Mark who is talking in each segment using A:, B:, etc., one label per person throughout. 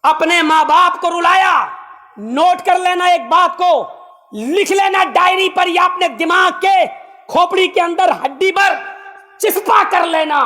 A: अपने माँ बाप को रुलाया। नोट कर लेना एक बात को, लिख लेना डायरी पर या अपने दिमाग के खोपड़ी के अंदर हड्डी पर चिपका कर लेना।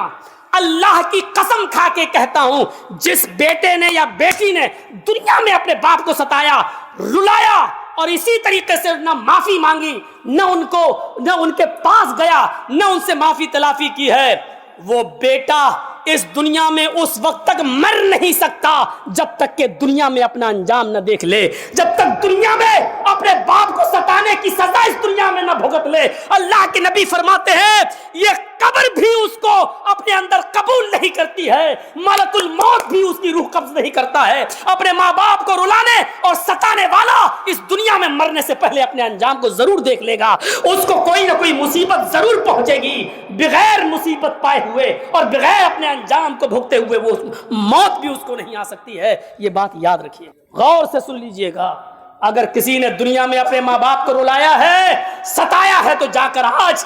A: अल्लाह की कसम खा के कहता हूं, जिस बेटे ने या बेटी ने दुनिया में अपने बाप को सताया, रुलाया और इसी तरीके से न माफी मांगी, न उनके पास गया, न उनसे माफी तलाफी की है, वो बेटा इस दुनिया में उस वक्त तक मर नहीं सकता जब तक कि दुनिया में अपना अंजाम न देख ले, जब तक दुनिया में अपने बाप को सताने की सजा इस दुनिया में न भुगत ले। अल्लाह के नबी फरमाते हैं ये कब्र भी उसको अपने अंदर कबूल नहीं करती है, मलकुल मौत भी उसकी रूह कब्ज नहीं करता है। अपने माँ बाप को रुलाने और सताने वाला इस दुनिया में मरने से पहले अपने अंजाम को जरूर देख लेगा। उसको कोई ना कोई मुसीबत जरूर पहुंचेगी, बगैर मुसीबत पाए हुए और बगैर अपने अंजाम को भुगते हुए वो मौत भी उसको नहीं आ सकती है। ये बात याद रखिए, गौर से सुन लीजिएगा। अगर किसी ने दुनिया में अपने माँ बाप को रुलाया है, सताया है, तो जाकर आज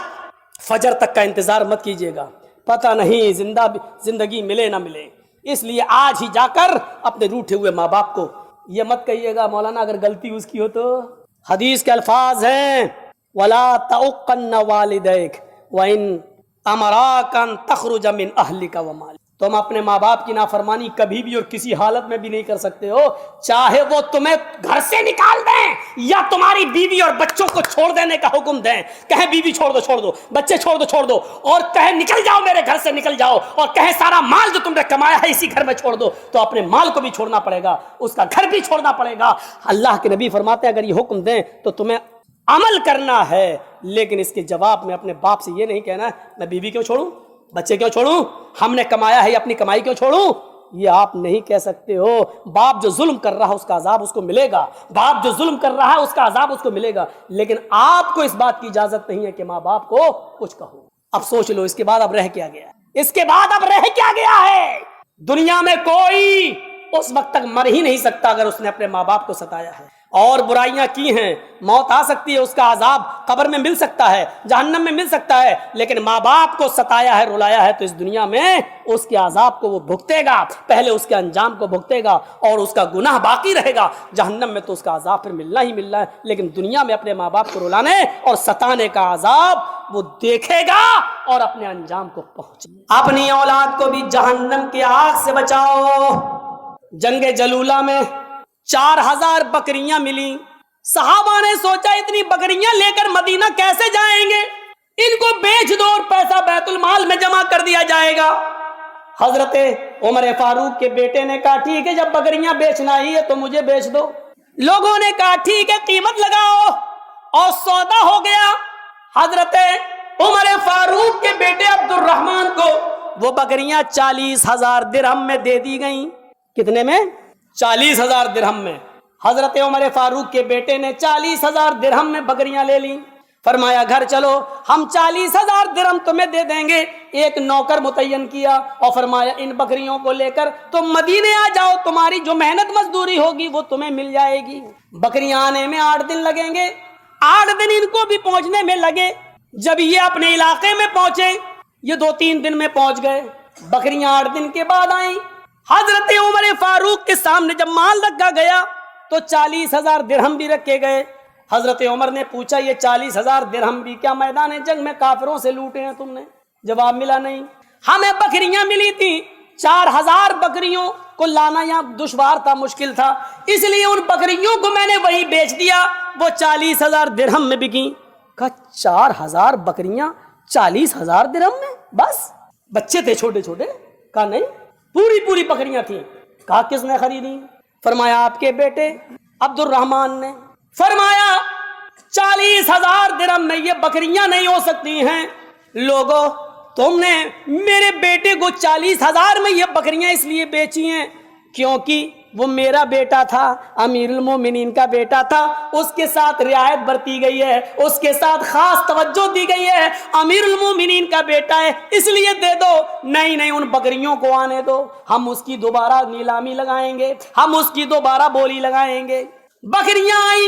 A: फजर तक का इंतजार मत कीजिएगा, पता नहीं जिंदगी मिले ना मिले। इसलिए आज ही जाकर अपने रूठे हुए माँ बाप को ये मत कहिएगा मौलाना अगर गलती उसकी हो तो। हदीस के अल्फाज हैं, वला तउक्कन वालिदैक व इन अमराकन तखरुज मिन अहलिका व मालिक। तुम अपने माँ बाप की नाफरमानी कभी भी और किसी हालत में भी नहीं कर सकते हो, चाहे वो तुम्हें घर से निकाल दें या तुम्हारी बीवी और बच्चों को छोड़ देने का हुक्म दें। कहे बीवी छोड़ दो, बच्चे छोड़ दो, और कहे निकल जाओ मेरे घर से निकल जाओ, और कहे सारा माल जो तुमने कमाया है इसी घर में छोड़ दो, तो अपने माल को भी छोड़ना पड़ेगा, उसका घर भी छोड़ना पड़ेगा। अल्लाह के नबी फरमाते हैं अगर ये हुक्म दें तो तुम्हें अमल करना है, लेकिन इसके जवाब में अपने बाप से ये नहीं कहना मैं बीवी क्यों छोड़ूं, बच्चे क्यों छोड़ूं, हमने कमाया है अपनी कमाई क्यों छोड़ूं, ये आप नहीं कह सकते हो। बाप जो जुल्म कर रहा है उसका अजाब उसको मिलेगा, बाप जो जुल्म कर रहा है उसका अजाब उसको मिलेगा, लेकिन आपको इस बात की इजाजत नहीं है कि माँ बाप को कुछ कहो। अब सोच लो इसके बाद अब रह क्या गया, इसके बाद अब रह क्या गया है। दुनिया में कोई उस वक्त तक मर ही नहीं सकता अगर उसने अपने माँ बाप को सताया है और बुराइयां की हैं। मौत आ सकती है, उसका अजाब कब्र में मिल सकता है, जहन्नम में मिल सकता है, लेकिन माँ बाप को सताया है, रुलाया है, तो इस दुनिया में उसके अजाब को वो भुगतेगा, पहले उसके अंजाम को भुगतेगा और उसका गुनाह बाकी रहेगा। जहन्नम में तो उसका अजाब फिर मिलना ही मिलना है, लेकिन दुनिया में अपने माँ बाप को रुलाने और सताने का अजाब वो देखेगा और अपने अंजाम को पहुंचे। अपनी औलाद को भी जहन्नम की आग से बचाओ। जंगे जलूला में 4000 बकरियां मिली। सहाबा ने सोचा इतनी बकरियां लेकर मदीना कैसे जाएंगे, इनको बेच दो और पैसा बैतुल माल में जमा कर दिया जाएगा। हजरत उमर फारूक के बेटे ने कहा ठीक है, जब बकरियां बेचना ही है तो मुझे बेच दो। लोगों ने कहा ठीक है, कीमत लगाओ, और सौदा हो गया। हजरत उमर फारूक के बेटे अब्दुर्रहमान को वो बकरियां 40,000 दिरहम में दे दी गई। कितने में? 40,000 दिरहम में। हजरत उमर फारूक के बेटे ने 40,000 दिरहम में बकरियां ले ली। फरमाया घर चलो, हम 40,000 दिरहम तुम्हें दे देंगे। एक नौकर मुतय्यन किया और फरमाया इन बकरियों को लेकर तुम मदीने आ जाओ, तुम्हारी जो मेहनत मजदूरी होगी वो तुम्हें मिल जाएगी। बकरियां आने में 8 दिन लगेंगे। 8 दिन इनको भी पहुंचने में लगे। जब ये अपने इलाके में पहुंचे, ये 2-3 दिन में पहुंच गए। बकरियां 8 दिन के बाद आई। हजरत उमर फारूक के सामने जब माल रखा गया तो 40,000 दिरहम भी रखे गए। हजरत उमर ने पूछा ये 40,000 दिरहम भी क्या मैदान जंग में काफिरों से लूटे हैं तुमने? जवाब मिला नहीं। हमें बकरियां मिली थी, 4,000 बकरियों को लाना यहाँ दुश्वार था, मुश्किल था, इसलिए उन बकरियों को मैंने वही बेच दिया, वो 40,000 दिरहम में बिकी। कहा 4,000 बकरियां 40,000 दिरहम में? बस बच्चे थे छोटे छोटे? कहा नहीं, पूरी बकरियां थी। कहा किसने खरीदी? फरमाया आपके बेटे अब्दुर्रहमान ने। फरमाया 40,000 दिरहम में ये बकरियां नहीं हो सकती हैं। लोगों, तुमने मेरे बेटे को 40,000 में ये बकरियां इसलिए बेची हैं क्योंकि वो मेरा बेटा था, अमीरुल मोमिनीन का बेटा था, उसके साथ रियायत बरती गई है, उसके साथ खास तवज्जो दी गई है, अमीरुल मोमिनीन का बेटा है इसलिए दे दो। नहीं, उन बकरियों को आने दो, हम उसकी दोबारा नीलामी लगाएंगे, हम उसकी दोबारा बोली लगाएंगे। बकरियां आई।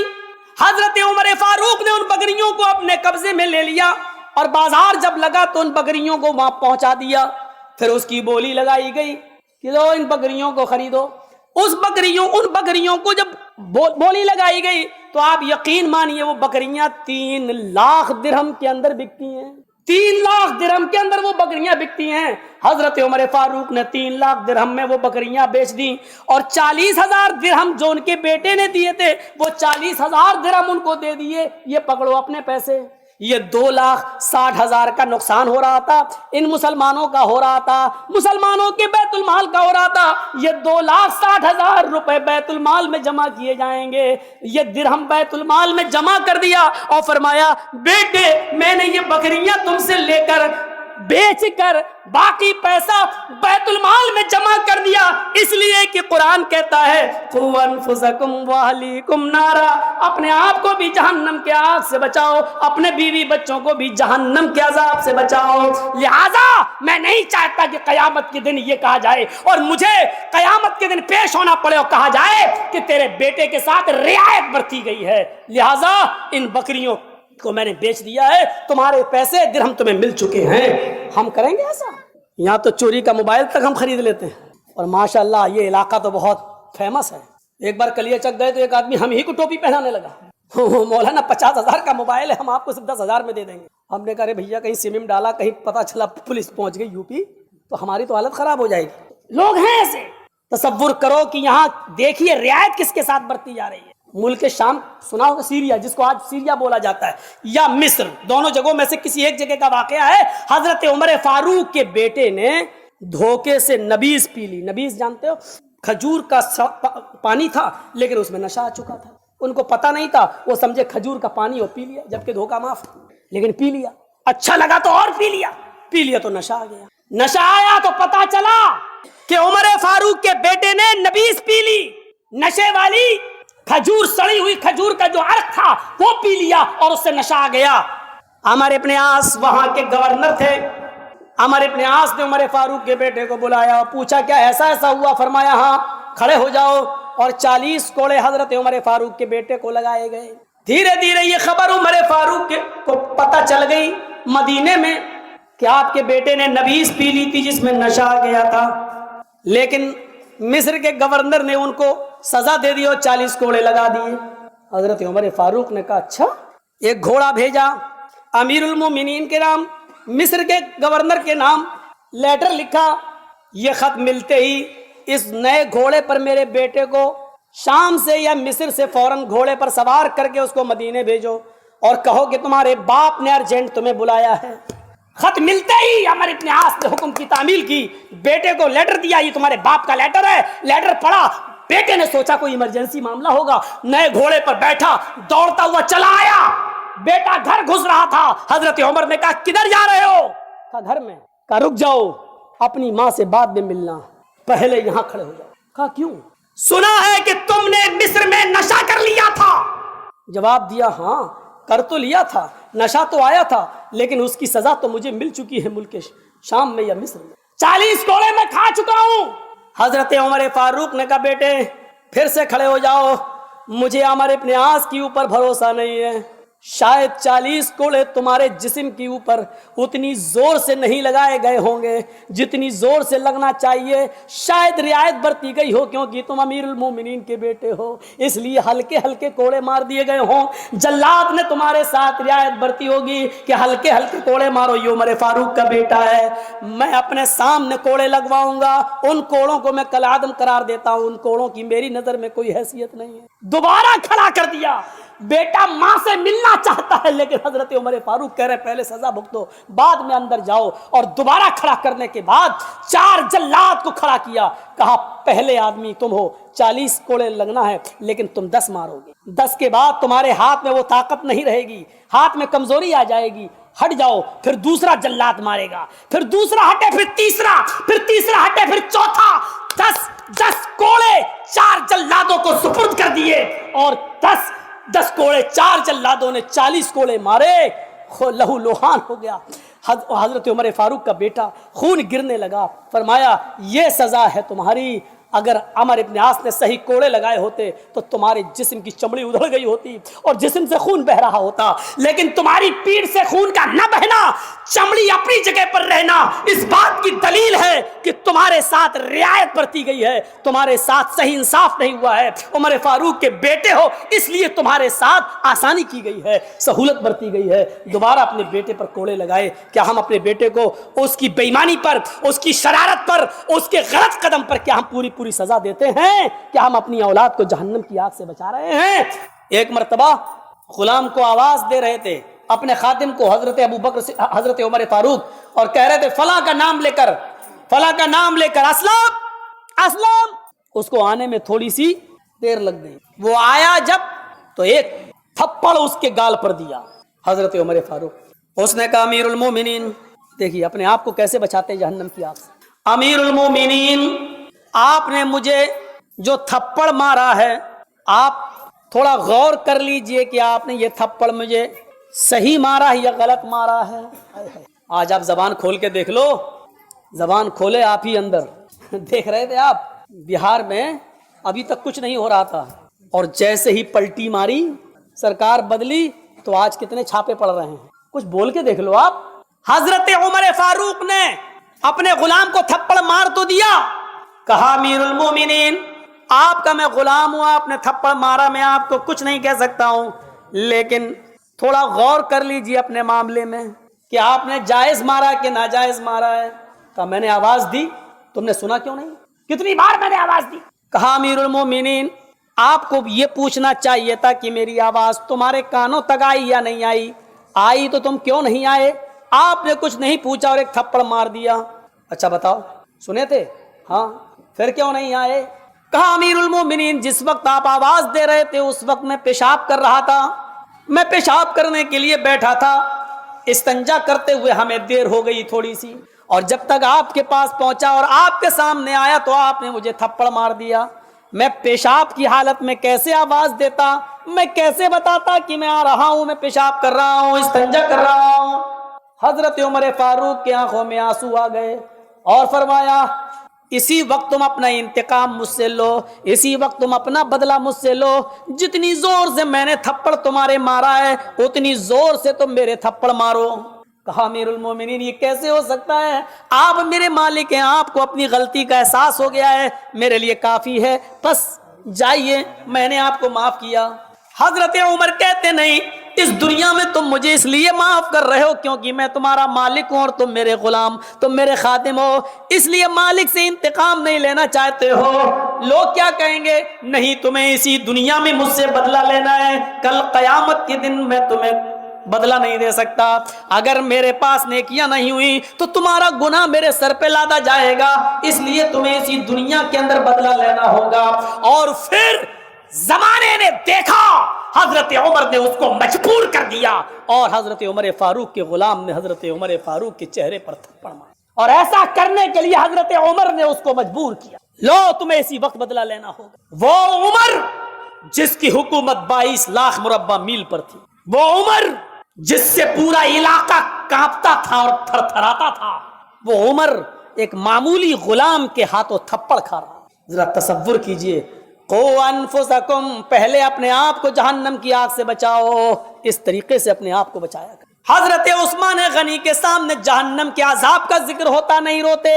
A: हजरत उमर फारूक ने उन बकरियों को अपने कब्जे में ले लिया और बाजार जब लगा तो उन बकरियों को वहां पहुंचा दिया। फिर उसकी बोली लगाई गई कि लो इन बकरियों को खरीदो। उन बकरियों को जब बोली लगाई गई तो आप यकीन मानिए वो बकरियां 3 लाख दिरहम के अंदर बिकती हैं। 3 लाख दिरहम के अंदर वो बकरियां बिकती हैं। हजरत उमर फारूक ने 3 लाख दिरहम में वो बकरियां बेच दी और 40,000 दिरहम जो उनके बेटे ने दिए थे वो 40,000 दिरहम उनको दे दिए। ये पकड़ो अपने पैसे। ये 2,60,000 का नुकसान हो रहा था, इन मुसलमानों का हो रहा था, मुसलमानों के बैतुल माल का हो रहा था। ये 2,60,000 रुपए बैतुल माल में जमा किए जाएंगे। ये दिरहम बैतुल माल में जमा कर दिया और फरमाया बेटे मैंने ये बकरियां तुमसे लेकर बेच कर बाकी पैसा बैतुल माल में जमा कर दिया, इसलिए कि कुरान कहता है क़ू अनफुसकुम व अहलीकुम नारा, अपने आप को भी जहन्नम के आग से बचाओ, अपने बीवी बच्चों को भी जहन्नम के अजाब से बचाओ। लिहाजा मैं नहीं चाहता कि कयामत के दिन ये कहा जाए और मुझे कयामत के दिन पेश होना पड़े और कहा जाए कि तेरे बेटे के साथ रियायत बरती गई है, लिहाजा इन बकरियों को मैंने बेच दिया है, तुम्हारे पैसे दिरहम तुम्हें मिल चुके हैं। हम करेंगे ऐसा? यहाँ तो चोरी का मोबाइल तक हम खरीद लेते हैं। और माशाल्लाह ये इलाका तो बहुत फेमस है। एक बार कलियाचक गए तो एक आदमी हम ही को टोपी पहनाने लगा, मौलाना 50,000 का मोबाइल है, हम आपको सिर्फ 10,000 में दे देंगे। हमने कहा भैया कहीं सिम में डाला, कहीं पता चला पुलिस पहुंच गई यूपी तो हमारी तो हालत खराब हो जाएगी। लोग हैं ऐसे। तसव्वुर करो कि यहाँ देखिए रियायत किसके साथ बरती जा रही है। मुल्क शाम सुना होगा, सीरिया जिसको आज सीरिया बोला जाता है, या मिस्र, दोनों जगहों में से किसी एक जगह का वाकया है। हजरत उमर फारूक के बेटे ने धोखे से नबीज पी ली। नबीज जानते हो, खजूर का पानी था लेकिन उसमें नशा आ चुका था। उनको पता नहीं था, वो समझे खजूर का पानी और पी लिया, जबकि धोखा माफ, लेकिन पी लिया। अच्छा लगा तो और पी लिया तो नशा आ गया। नशा आया तो पता चला कि उमर फारूक के बेटे ने नबीज पी ली, नशे वाली खजूर, सड़ी हुई खजूर का जो अर्क था वो पी लिया और उससे नशा आ गया। अमर इब्न आस वहां के गवर्नर थे। अमर इब्न आस ने उमर फारूक के बेटे को बुलाया, पूछा क्या ऐसा हुआ? फरमाया हाँ, खड़े हो जाओ। और 40 कोड़े हजरत उमर फारूक के बेटे को लगाए गए। धीरे धीरे ये खबर उमर फारूक को पता चल गई मदीने में कि आपके बेटे ने नबीज पी ली थी जिसमें नशा आ गया था। लेकिन मिस्र के गवर्नर ने उनको सजा दे दी और 40 कोड़े लगा दिए। हजरत उमर फारूक ने कहा अच्छा, एक घोड़ा भेजा अमीरुल मोमिनीन के नाम, मिस्र के गवर्नर के नाम लेटर लिखा। ये खत मिलते ही इस नए घोड़े पर मेरे बेटे को शाम से या मिस्र से फौरन घोड़े पर सवार करके उसको मदीने भेजो और कहो कि तुम्हारे बाप ने अर्जेंट तुम्हें बुलाया है। खत मिलते ही अमर इब्न आस ने हुक्म की तामील की, बेटे को लेटर दिया, ये तुम्हारे बाप का लेटर है। लेटर पढ़ा, बेटे ने सोचा कोई इमरजेंसी मामला होगा, नए घोड़े पर बैठा, दौड़ता हुआ चला आया। बेटा घर घुस रहा था। हजरत उमर ने कहा किधर जा रहे हो? कहा घर में। कहा रुक जाओ, अपनी माँ से बाद में मिलना, पहले यहाँ खड़े हो जाओ। कहा क्यों? सुना है कि तुमने मिस्र में नशा कर लिया था। जवाब दिया हाँ कर तो लिया था, नशा तो आया था, लेकिन उसकी सजा तो मुझे मिल चुकी है मुल्क शाम में या मिस्र में। 40 कोड़े मैं खा चुका हूं। हजरत उमर फारूक ने कहा बेटे फिर से खड़े हो जाओ, मुझे अमर इब्न आस के ऊपर भरोसा नहीं है। शायद 40 कोड़े तुम्हारे जिस्म के ऊपर उतनी जोर से नहीं लगाए गए होंगे जितनी जोर से लगना चाहिए। शायद रियायत बरती गई हो क्योंकि तुम अमीरुल मोमिनीन के बेटे हो, इसलिए हल्के हल्के कोड़े मार दिए गए हों। जल्लाद ने तुम्हारे साथ रियायत बरती होगी कि हल्के हल्के कोड़े मारो, ये उमर फारूक का बेटा है। मैं अपने सामने कोड़े लगवाऊंगा, उन कोड़ों को मैं कल आदम करार देता हूं, उन कोड़ों की मेरी नजर में कोई हैसियत नहीं है। दोबारा खड़ा कर दिया। बेटा मां से मिलना चाहता है, लेकिन हजरत उमर फारूक कह रहे पहले सजा भुगतो बाद में अंदर जाओ। और दोबारा खड़ा करने के बाद 4 जल्लाद को खड़ा किया, कहा पहले आदमी तुम हो, 40 कोड़े लगना है लेकिन तुम 10 मारोगे। 10 के बाद तुम्हारे हाथ में वो ताकत नहीं रहेगी, हाथ में कमजोरी आ जाएगी, हट जाओ। फिर दूसरा जल्लाद मारेगा, फिर दूसरा हटे, फिर तीसरा हटे, फिर चौथा। 10 कोड़े 4 जल्लादों को सुपुर्द कर दिए और 10 कोड़े 4 जल्लादों ने 40 कोड़े मारे। लहू लोहान हो गया। हजरत उमर फारूक का बेटा खून गिरने लगा। फरमाया ये सजा है तुम्हारी। अगर अमर इब्न आस ने सही कोड़े लगाए होते तो तुम्हारे जिस्म की चमड़ी उधड़ गई होती और जिस्म से खून बह रहा होता, लेकिन तुम्हारी पीठ से खून का न बहना, चमड़ी अपनी जगह पर रहना इस बात की दलील है कि तुम्हारे साथ रियायत बरती गई है, तुम्हारे साथ सही इंसाफ नहीं हुआ है। उमर फारूक के बेटे हो इसलिए तुम्हारे साथ आसानी की गई है, सहूलत बरती गई है। दोबारा अपने बेटे पर कोड़े लगाए। क्या हम अपने बेटे को उसकी बेईमानी पर, उसकी शरारत पर, उसके गलत कदम पर क्या हम पूरी पूरी सजा देते हैं? क्या हम अपनी औलाद को जहन्नम की आग से बचा रहे हैं? एक मर्तबा गुलाम को आवाज दे रहे थे अपने खादिम को, हजरत अबू बकर, हजरत उमर फारूक, और कह रहे थे फला का नाम लेकर, फला का नाम लेकर असलम असलम। उसको आने में थोड़ी सी देर लग गई। वो आया जब तो एक थप्पड़ उसके गाल पर दिया हजरत उमर फारूक। उसने कहा अमीरुल मोमिनीन, देखिए अपने आप को कैसे बचाते हैं जहन्नम की आग से। अमीरुल मोमिनीन, आपने मुझे जो थप्पड़ मारा है, आप थोड़ा गौर कर लीजिए कि आपने ये थप्पड़ मुझे सही मारा है या गलत मारा है। आज आप जबान खोल के देख लो, जबान खोले आप ही अंदर। देख रहे थे आप बिहार में अभी तक कुछ नहीं हो रहा था, और जैसे ही पलटी मारी, सरकार बदली, तो आज कितने छापे पड़ रहे हैं। कुछ बोल के देख लो आप। हजरत उमर फारूक ने अपने गुलाम को थप्पड़ मार तो दिया, कहा अमीरुल मोमिनीन, आपका मैं गुलाम हूं, आपने थप्पड़ मारा, मैं आपको कुछ नहीं कह सकता हूं, लेकिन थोड़ा गौर कर लीजिए अपने मामले में कि आपने जायज मारा कि नाजायज मारा है। कहा मैंने आवाज दी, तुमने सुना क्यों नहीं? कितनी बार मैंने आवाज दी? कहा अमीरुल मोमिनीन, आपको ये पूछना चाहिए था कि मेरी आवाज तुम्हारे कानों तक आई या नहीं आई। आई तो तुम क्यों नहीं आए? आपने कुछ नहीं पूछा और एक थप्पड़ मार दिया। अच्छा बताओ, सुने थे? हाँ, फिर क्यों नहीं आए? कहा अमीरुल मोमिनीन, जिस वक्त आप आवाज दे रहे थे उस वक्त मैं पेशाब कर रहा था, मैं पेशाब करने के लिए बैठा था, इस्तंजा करते हुए हमें देर हो गई थोड़ी सी, और जब तक आपके पास पहुंचा और आपके सामने आया तो आपने मुझे थप्पड़ मार दिया। मैं पेशाब की हालत में कैसे आवाज देता, मैं कैसे बताता कि मैं आ रहा हूं, मैं पेशाब कर रहा हूं, इस्तंजा कर रहा हूं। हजरत उमर फारूक की आंखों में आंसू आ गए और फरमाया, इसी वक्त तुम अपना इंतकाम मुझसे लो, इसी वक्त तुम अपना बदला मुझसे लो। जितनी जोर से मैंने थप्पड़ तुम्हारे मारा है उतनी जोर से तुम मेरे थप्पड़ मारो। कहा अमीरुल मोमिनीन, ये कैसे हो सकता है? आप मेरे मालिक हैं, आपको अपनी गलती का एहसास हो गया है, मेरे लिए काफी है, बस जाइए, मैंने आपको माफ किया। हजरत उमर कहते नहीं, इस दुनिया में तुम मुझे इसलिए माफ कर रहे हो क्योंकि मैं तुम्हारा मालिक हूं और तुम मेरे गुलाम, तुम मेरे खादिम हो, इसलिए मालिक से इंतकाम नहीं लेना चाहते हो। लोग क्या कहेंगे? नहीं, तुम्हें इसी दुनिया में मुझसे बदला लेना है, कल कयामत के दिन मैं तुम्हें बदला नहीं दे सकता। अगर मेरे पास नेकियां नहीं हुई तो तुम्हारा गुनाह मेरे सर पे लादा जाएगा, इसलिए तुम्हें इसी दुनिया के अंदर बदला लेना होगा। और फिर जमाने ने देखा, हजरत उमर ने उसको मजबूर कर दिया, और हजरत उमर फारूक के गुलाम ने हजरत उमर फारूक के चेहरे पर थप्पड़ मारा, और ऐसा करने के लिए हजरत उमर ने उसको मजबूर किया। लो, तुम्हें इसी वक्त बदला लेना होगा। वो उमर जिसकी हुकूमत 22 लाख मुरब्बा मील पर थी, वो उमर जिससे पूरा इलाका कांपता था और थरथराता था, वो उमर एक मामूली गुलाम के हाथों थप्पड़ खा रहा। जरा तसव्वुर कीजिए, को अनफुसकुम, पहले अपने आप को जहन्नम की आग से बचाओ। इस तरीके से अपने आप को बचाया कर। हजरत उस्मान गनी के सामने जहन्नम के अजाब का जिक्र होता नहीं रोते,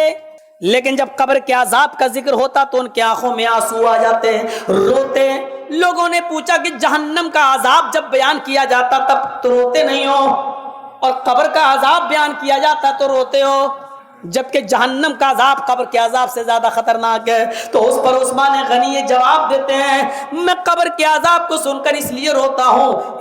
A: लेकिन जब कब्र के अजाब का जिक्र होता तो उनकी आंखों में आंसू आ जाते, रोते। लोगों ने पूछा कि जहन्नम का अजाब जब बयान किया जाता तब तो रोते नहीं हो, और कब्र का अजाब बयान किया जाता तो रोते हो, जबकि जहन्नम का अजाब कब्र के अजाब से ज्यादा खतरनाक है। तो उस पर उस्मान गनी ये जवाब देते हैं, मैं कब्र के अजाब को सुनकर इसलिए रोता हूँ,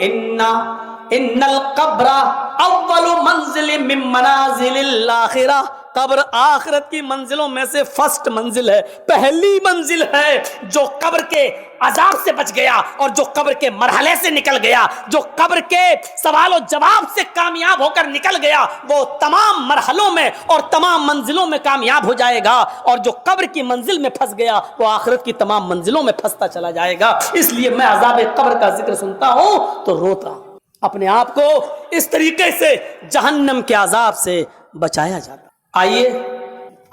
A: इन्नल कब्रा अव्वलु मंजिल मिन मनाजिलिल आखिरा, कब्र आखिरत की मंजिलों में से फर्स्ट मंजिल है, पहली मंजिल है। जो कब्र के अजाब से बच गया और जो कब्र के मरहले से निकल गया, जो कब्र के सवालों जवाब से कामयाब होकर निकल गया, वो तमाम मरहलों में और तमाम मंजिलों में कामयाब हो जाएगा, और जो कब्र की मंजिल में फंस गया वो आखिरत की तमाम मंजिलों में फंसता चला जाएगा। इसलिए मैं अजाब कब्र का जिक्र सुनता हूं तो रोता हूं। अपने आप को इस तरीके से जहन्नम के अजाब से बचाया जाता। आइए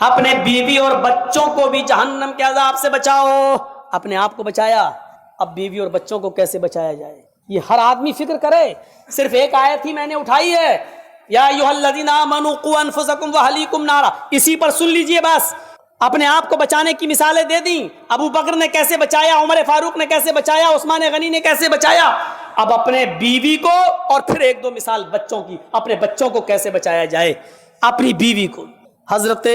A: اپنے بیوی اور بچوں کو بھی جہنم کے عذاب سے بچاؤ. اپنے آپ کو بچایا, اب بیوی اور بچوں کو کیسے بچایا جائے, یہ ہر آدمی فکر کرے. صرف ایک آیت ہی میں نے اٹھائی ہے, یا ایھا الذین آمنوا قوا انفسکم واہلیکم نارا, اسی پر سن لیجئے بس. اپنے آپ کو بچانے کی مثالیں دے دیں. ابو بکر نے کیسے بچایا, عمر فاروق نے کیسے بچایا, عثمان غنی نے کیسے بچایا. اب اپنے بیوی کو, اور پھر ایک دو مثال بچوں کی, اپنے بچوں کو کیسے بچایا جائے. اپنی بیوی کو, حضرت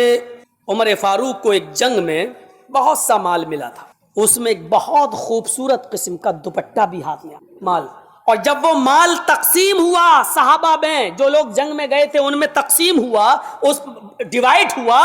A: عمر فاروق کو ایک جنگ میں بہت سا مال ملا تھا, اس میں ایک بہت خوبصورت قسم کا دوپٹہ بھی ہاتھ میں مال. اور جب وہ مال تقسیم ہوا صحابہ میں, جو لوگ جنگ میں گئے تھے ان میں تقسیم ہوا, اس ڈیوائڈ ہوا,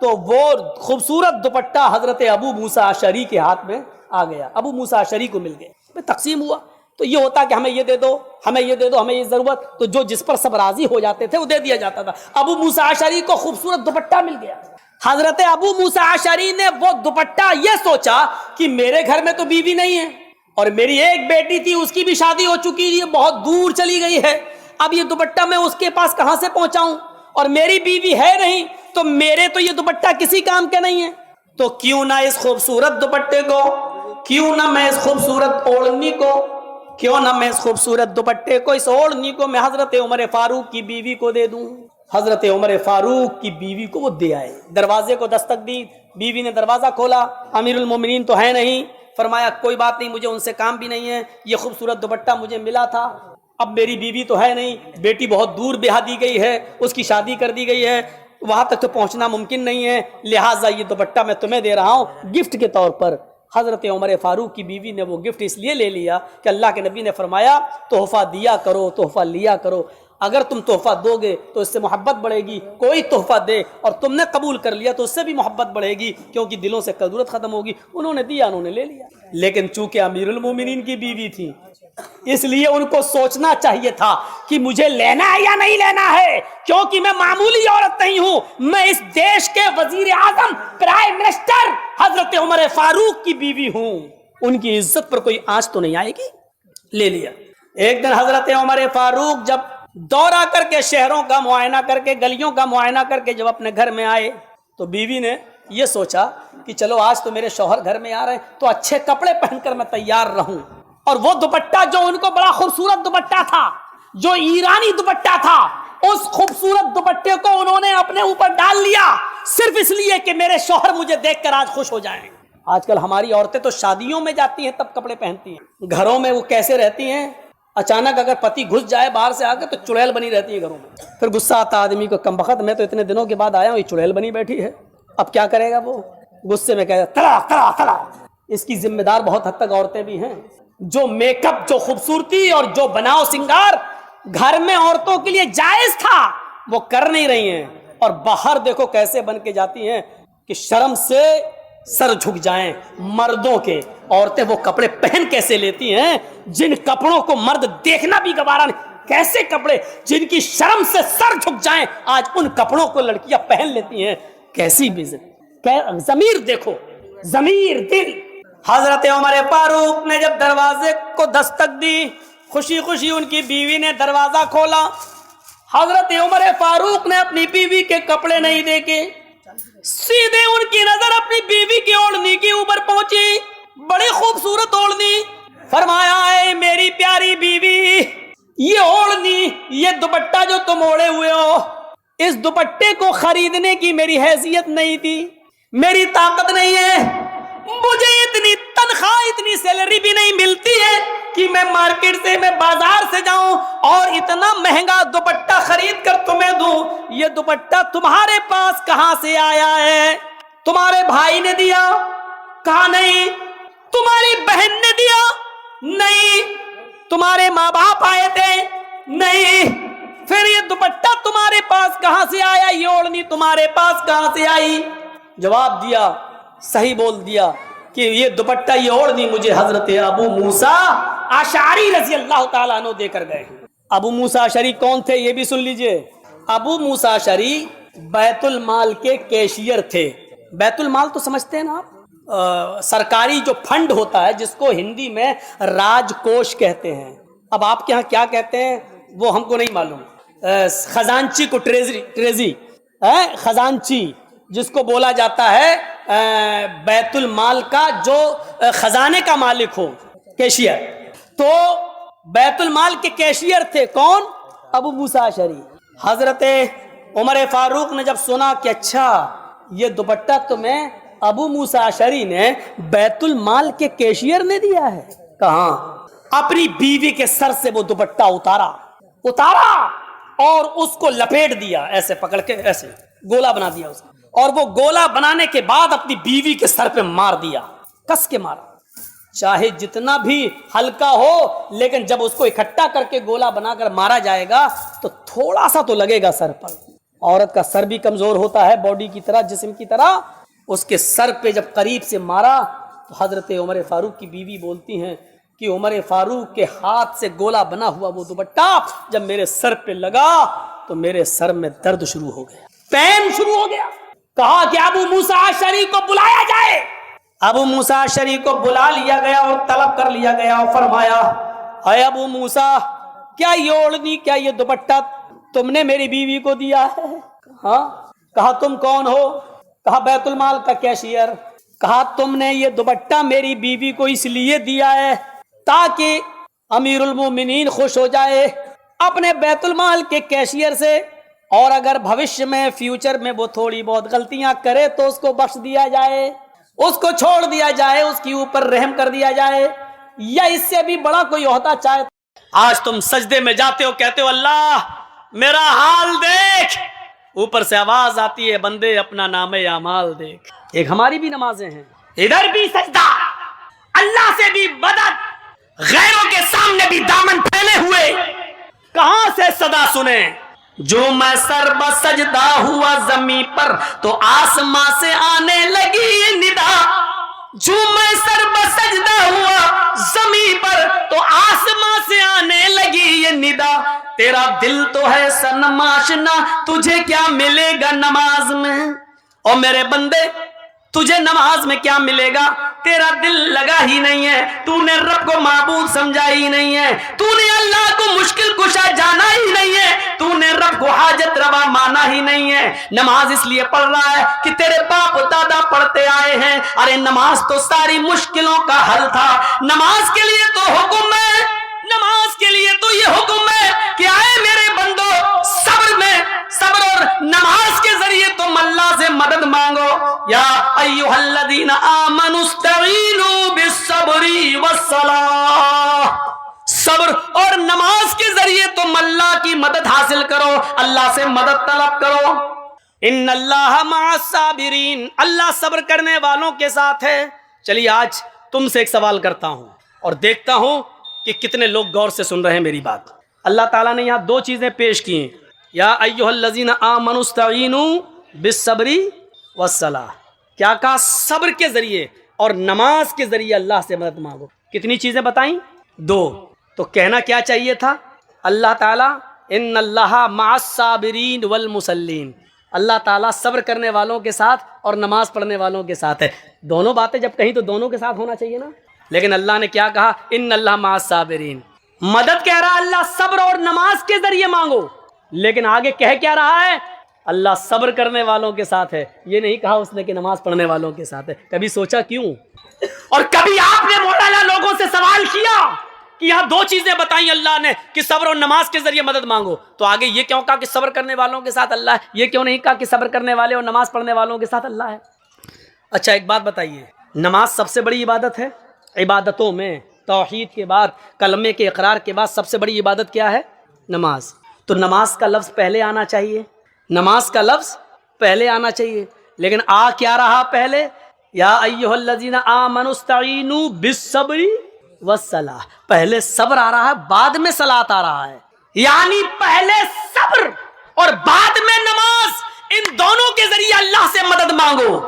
A: تو وہ خوبصورت دوپٹہ حضرت ابو موسیٰ اشعری کے ہاتھ میں آ گیا. ابو موسیٰ اشعری کو مل گئے. تقسیم ہوا تو یہ ہوتا کہ ہمیں یہ دے دو, ہمیں یہ دے دو, ہمیں یہ ضرورت, تو جو جس پر سب راضی ہو جاتے تھے وہ دے دیا جاتا تھا. ابو موسیٰ اشعری کو خوبصورت دوپٹہ مل گیا. حضرت ابو موسیٰ اشعری نے وہ دوپٹہ یہ سوچا کہ میرے گھر میں تو بیوی نہیں ہے, اور میری ایک بیٹی تھی اس کی بھی شادی ہو چکی, یہ بہت دور چلی گئی ہے, اب یہ دوپٹہ میں اس کے پاس کہاں سے پہنچاؤں, اور میری بیوی ہے نہیں, تو میرے تو یہ دوپٹہ کسی کام کے نہیں ہے, تو کیوں نہ اس خوبصورت دوپٹے کو, کیوں نہ میں اس خوبصورت اوڑھنی کو, کیوں نہ میں اس خوبصورت دوپٹے کو, اس اوڑھنی کو میں حضرت عمر فاروق کی بیوی کو دے دوں. حضرت عمر فاروق کی بیوی کو وہ دے آئے. دروازے کو دستک دی, بیوی نے دروازہ کھولا, امیر المومنین تو ہے نہیں. فرمایا کوئی بات نہیں, مجھے ان سے کام بھی نہیں ہے, یہ خوبصورت دوپٹہ مجھے ملا تھا, اب میری بیوی تو ہے نہیں, بیٹی بہت دور بیاہ دی گئی ہے, اس کی شادی کر دی گئی ہے, وہاں تک تو پہنچنا ممکن نہیں ہے, لہٰذا یہ دوپٹہ میں تمہیں دے رہا ہوں گفٹ کے طور پر. حضرت عمر فاروق کی بیوی نے وہ گفٹ اس لیے لے لیا کہ اللہ کے نبی نے فرمایا تحفہ دیا کرو, تحفہ لیا کرو, اگر تم تحفہ دو گے تو اس سے محبت بڑھے گی, کوئی تحفہ دے اور تم نے قبول کر لیا تو اس سے بھی محبت بڑھے گی, کیونکہ دلوں سے کدورت ختم ہوگی. انہوں نے دیا, انہوں نے لے لیا, لیکن چونکہ امیر المومنین کی بیوی تھی اس لیے ان کو سوچنا چاہیے تھا کہ مجھے لینا ہے یا نہیں لینا ہے, کیونکہ میں معمولی عورت نہیں ہوں, میں اس دیش کے وزیر اعظم, پرائم منسٹر حضرت عمر فاروق کی بیوی ہوں, ان کی عزت پر کوئی آنچ تو نہیں آئے گی. لے لیا. ایک دن حضرت عمر فاروق جب دورہ کر کے, شہروں کا معائنہ کر کے, گلیوں کا معائنہ کر کے جب اپنے گھر میں آئے, تو بیوی نے یہ سوچا کہ چلو آج تو میرے شوہر گھر میں آ رہے ہیں تو اچھے کپڑے پہن کر میں تیار رہوں. اور وہ دوپٹہ جو ان کو بڑا خوبصورت دوپٹہ تھا, جو ایرانی دوپٹہ تھا, اس خوبصورت دوپٹے کو انہوں نے اپنے اوپر ڈال لیا, صرف اس لیے کہ میرے شوہر مجھے دیکھ کر آج خوش ہو جائیں. آج کل ہماری عورتیں تو شادیوں میں جاتی ہیں تب کپڑے پہنتی ہیں, گھروں میں وہ کیسے رہتی ہیں, اچانک اگر پتی گھس جائے باہر سے آ کے تو چڑیل بنی رہتی ہے گھروں میں. پھر غصہ آتا آدمی کو, کم بخت میں تو اتنے دنوں کے بعد آیا ہوں, یہ چڑیل بنی بیٹھی ہے, اب کیا کرے گا وہ, غصے میں کہے گا طلاق طلاق طلاق. اس کی ذمہ دار بہت حد تک عورتیں بھی ہیں. جو میک اپ, جو خوبصورتی اور جو بناؤ سنگار گھر میں عورتوں کے لیے جائز تھا وہ کر نہیں رہی ہیں, اور باہر دیکھو کیسے بن کے جاتی ہیں کہ شرم سے سر جھک جائیں مردوں کے. عورتیں وہ کپڑے پہن کیسے لیتی ہیں جن کپڑوں کو مرد دیکھنا بھی گوارا نہیں, کیسے کپڑے جن کی شرم سے سر جھک جائیں, آج ان کپڑوں کو لڑکیاں پہن لیتی ہیں. کیسی بےعزتی, ضمیر دیکھو, ضمیر, دل. حضرت عمر فاروق نے جب دروازے کو دستک دی, خوشی خوشی ان کی بیوی نے دروازہ کھولا. حضرت عمر فاروق نے اپنی بیوی کے کپڑے نہیں دیکھے, سیدھے ان کی نظر اپنی بیوی کی اوڑھنی کے اوپر پہنچی, بڑی خوبصورت اوڑھنی. فرمایا اے میری پیاری بیوی, یہ اوڑھنی, یہ دوپٹہ جو تم اوڑھے ہوئے ہو, اس دوپٹے کو خریدنے کی میری حیثیت نہیں تھی, میری طاقت نہیں ہے, مجھے اتنی تنخواہ, اتنی سیلری بھی نہیں ملتی ہے کہ میں مارکیٹ سے, میں بازار سے جاؤں اور اتنا مہنگا دوپٹہ خرید کر تمہیں دوں. یہ دوپٹہ تمہارے پاس کہاں سے آیا ہے؟ تمہارے بھائی نے دیا؟ کہا نہیں. تمہاری بہن نے دیا؟ نہیں. تمہارے ماں باپ آئے تھے؟ نہیں. پھر یہ دوپٹہ تمہارے پاس کہاں سے آیا, یہ اوڑھنی تمہارے پاس کہاں سے آئی؟ جواب دیا, صحیح بول دیا کہ یہ دوپٹہ, یہ اوڑھنی مجھے حضرت ابو موسیٰ اشعری رضی اللہ تعالیٰ عنہ دے کر گئے. ابو موسیٰ اشعری کون تھے یہ بھی سن لیجئے. ابو موسیٰ اشعری بیت المال کے کیشیئر تھے. بیت المال تو سمجھتے ہیں نا آپ, سرکاری جو فنڈ ہوتا ہے جس کو ہندی میں راج کوش کہتے ہیں. اب آپ کے ہاں کیا کہتے ہیں وہ ہم کو نہیں معلوم. خزانچی کو ٹریزری, خزانچی, جس کو بولا جاتا ہے بیت المال کا جو خزانے کا مالک ہو، کیشیئر. تو بیت المال کے کیشیئر تھے کون؟ ابو موسیٰ اشعری. حضرت عمر فاروق نے جب سنا کہ اچھا یہ دوپٹہ تمہیں ابو موسیٰ اشعری نے بیت المال کے کیشیئر نے دیا ہے، کہاں؟ اپنی بیوی کے سر سے وہ دوپٹہ اتارا اور اس کو لپیٹ دیا، ایسے پکڑ کے ایسے گولا بنا دیا اس کو، اور وہ گولا بنانے کے بعد اپنی بیوی کے سر پہ مار دیا، کس کے مارا. چاہے جتنا بھی ہلکا ہو لیکن جب اس کو اکٹھا کر کے گولا بنا کر مارا جائے گا تو تھوڑا سا تو لگے گا سر پر. عورت کا سر بھی کمزور ہوتا ہے باڈی کی طرح، جسم کی طرح. اس کے سر پہ جب قریب سے مارا تو حضرت عمر فاروق کی بیوی بولتی ہیں کہ عمر فاروق کے ہاتھ سے گولا بنا ہوا وہ دوپٹہ جب میرے سر پہ لگا تو میرے سر میں درد شروع ہو گیا، پین شروع ہو گیا. کہا کہ ابو موسیٰ اشعری کو بلایا جائے. ابو موسیٰ اشعری کو بلا لیا گیا اور طلب کر لیا گیا اور فرمایا، اے ابو موسیٰ، کیا یہ اوڑھنی، کیا یہ دوپٹہ تم نے میری بیوی کو دیا ہے؟ ہاں. کہا تم کون ہو؟ کہا بیت المال کا کیشیئر. کہا تم نے یہ دوپٹہ میری بیوی کو اس لیے دیا ہے تاکہ امیر المومنین خوش ہو جائے اپنے بیت المال کے کیشیئر سے، اور اگر بھوشیہ میں فیوچر میں وہ تھوڑی بہت غلطیاں کرے تو اس کو بخش دیا جائے، اس کو چھوڑ دیا جائے، اس کے اوپر رحم کر دیا جائے، یا اس سے بھی بڑا کوئی عہدہ چاہے. آج تم سجدے میں جاتے ہو، کہتے ہو اللہ میرا حال دیکھ، اوپر سے آواز آتی ہے بندے اپنا نام اعمال دیکھ. ایک ہماری بھی نمازیں ہیں، ادھر بھی سجدہ، اللہ سے بھی مدد، غیروں کے سامنے بھی دامن پھیلے ہوئے. کہاں سے صدا سنیں؟ جو میں سر بسجدہ ہوا زمین پر تو آسماں سے آنے لگی یہ ندا. جو میں سر بسجدہ ہوا زمین پر تو آسماں سے آنے لگی یہ ندا. تیرا دل تو ہے صنم آشنا، تجھے کیا ملے گا نماز میں؟ اور میرے بندے تجھے نماز میں کیا ملے گا؟ تیرا دل لگا ہی نہیں ہے، تو نے رب کو معبود سمجھا ہی نہیں ہے، تو نے اللہ کو مشکل کشا جانا ہی نہیں ہے، تو نے رب کو حاجت روا مانا ہی نہیں ہے. نماز اس لیے پڑھ رہا ہے کہ تیرے باپ دادا پڑھتے آئے ہیں. ارے نماز تو ساری مشکلوں کا حل تھا. نماز کے لیے تو حکم ہے، نماز کے لیے تو یہ حکم ہے کہ آئے میرے بندو صبر میں، صبر اور نماز کے ذریعے تم اللہ سے مدد مانگو. یا ایھا الذین آمنوا استعینوا بالصبر والصلاۃ. صبر اور نماز کے ذریعے تم اللہ کی مدد حاصل کرو، اللہ سے مدد طلب کرو. ان اللہ مع الصابرین، اللہ صبر کرنے والوں کے ساتھ ہے. چلیے آج تم سے ایک سوال کرتا ہوں اور دیکھتا ہوں کہ کتنے لوگ غور سے سن رہے ہیں میری بات. اللہ تعالیٰ نے یہاں دو چیزیں پیش کی ہیں، یا ایھا الذین آمنوا استعینوا بالصبر والصلاۃ. کیا کہا؟ صبر کے ذریعے اور نماز کے ذریعے اللہ سے مدد مانگو. کتنی چیزیں بتائیں؟ دو. تو کہنا کیا چاہیے تھا اللہ تعالیٰ؟ ان اللہ مع الصابرین والمصلین. اللہ تعالیٰ صبر کرنے والوں کے ساتھ اور نماز پڑھنے والوں کے ساتھ ہے. دونوں باتیں جب کہیں تو دونوں کے ساتھ ہونا چاہیے نا. لیکن اللہ نے کیا کہا؟ ان اللہ مع الصابرین. مدد کہہ رہا اللہ صبر اور نماز کے ذریعے مانگو، لیکن آگے کہہ کیا رہا ہے؟ اللہ صبر کرنے والوں کے ساتھ ہے. یہ نہیں کہا اس نے کہ نماز پڑھنے والوں کے ساتھ ہے. کبھی سوچا کیوں؟ اور کبھی آپ نے مولانا لوگوں سے سوال کیا کہ یہاں دو چیزیں بتائیں اللہ نے کہ صبر اور نماز کے ذریعے مدد مانگو، تو آگے یہ کیوں کہا کہ صبر کرنے والوں کے ساتھ اللہ ہے؟ یہ کیوں نہیں کہا کہ صبر کرنے والے اور نماز پڑھنے والوں کے ساتھ اللہ ہے؟ اچھا ایک بات بتائیے، نماز سب سے بڑی عبادت ہے. عبادتوں میں توحید کے بعد، کلمے کے اقرار کے بعد سب سے بڑی عبادت کیا ہے؟ نماز. تو نماز کا لفظ پہلے آنا چاہیے، نماز کا لفظ پہلے آنا چاہیے. لیکن آ کیا رہا پہلے؟ یا ایھا الذین آمنوا استعینوا بالصبر والصلاۃ. پہلے صبر آ رہا ہے، بعد میں صلاۃ آ رہا ہے. یعنی پہلے صبر اور بعد میں نماز، ان دونوں کے ذریعے اللہ سے مدد مانگو.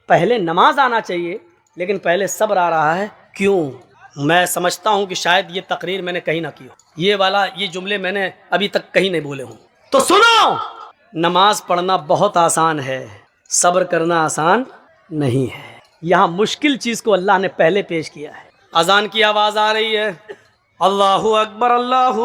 A: پہلے نماز آنا چاہیے لیکن پہلے صبر آ رہا ہے. کیوں؟ میں سمجھتا ہوں کہ شاید یہ تقریر میں نے کہیں نہ کی ہو، یہ جملے میں نے ابھی تک کہیں نہیں بولے ہوں. تو سنو، نماز پڑھنا بہت آسان ہے، صبر کرنا آسان نہیں ہے. یہاں مشکل چیز کو اللہ نے پہلے پیش کیا ہے. اذان کی آواز آ رہی ہے، اللہ اکبر اللہ